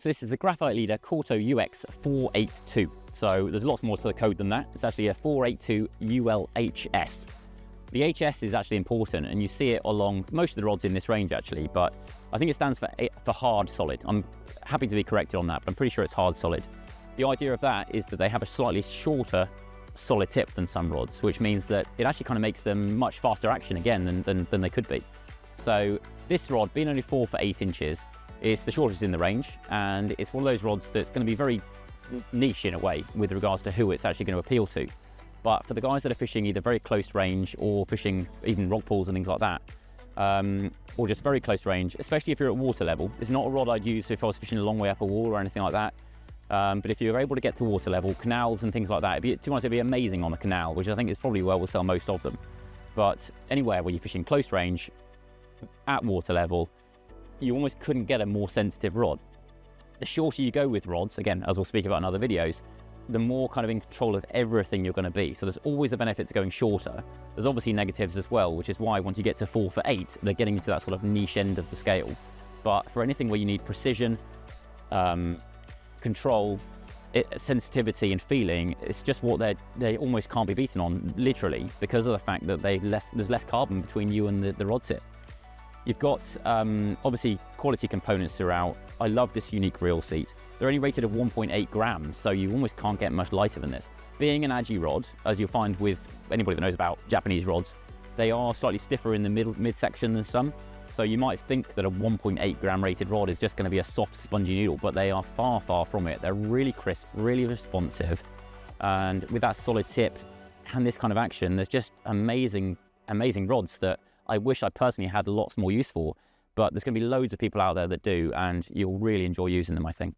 So this is the Graphiteleader Corto UX 482. So there's lots more to the code than that. It's actually a 482 ULHS. The HS is actually important, and you see it along most of the rods in this range actually, but I think it stands for hard solid. I'm happy to be corrected on that, but I'm pretty sure it's hard solid. The idea of that is that they have a slightly shorter solid tip than some rods, which means that it actually kind of makes them much faster action again than they could be. So this rod, being only 4 for 8 inches, is the shortest in the range, and it's one of those rods that's going to be very niche in a way with regards to who it's actually going to appeal to. But for the guys that are fishing either very close range or fishing even rock pools and things like that, or just very close range, especially if you're at water level, it's not a rod I'd use if I was fishing a long way up a wall or anything like that. But if you're able to get to water level, canals and things like that, it'd be amazing on a canal, which I think is probably where we'll sell most of them. But anywhere where you're fishing close range, at water level, you almost couldn't get a more sensitive rod. The shorter you go with rods, again, as we'll speak about in other videos, the more kind of in control of everything you're going to be. So there's always a benefit to going shorter. There's obviously negatives as well, which is why once you get to 4 for 8, they're getting into that sort of niche end of the scale. But for anything where you need precision, control, sensitivity and feeling, it's just what they almost can't be beaten on, literally, because of the fact that there's less carbon between you and the rod tip. You've got obviously quality components throughout. I love this unique reel seat. They're only rated at 1.8 grams, so you almost can't get much lighter than this. Being an agi rod, as you'll find with anybody that knows about Japanese rods, they are slightly stiffer in the midsection than some. So you might think that a 1.8 gram rated rod is just going to be a soft, spongy needle, but they are far, far from it. They're really crisp, really responsive, and with that solid tip and this kind of action, there's just amazing rods that I wish I personally had lots more use for, but there's going to be loads of people out there that do, and you'll really enjoy using them, I think.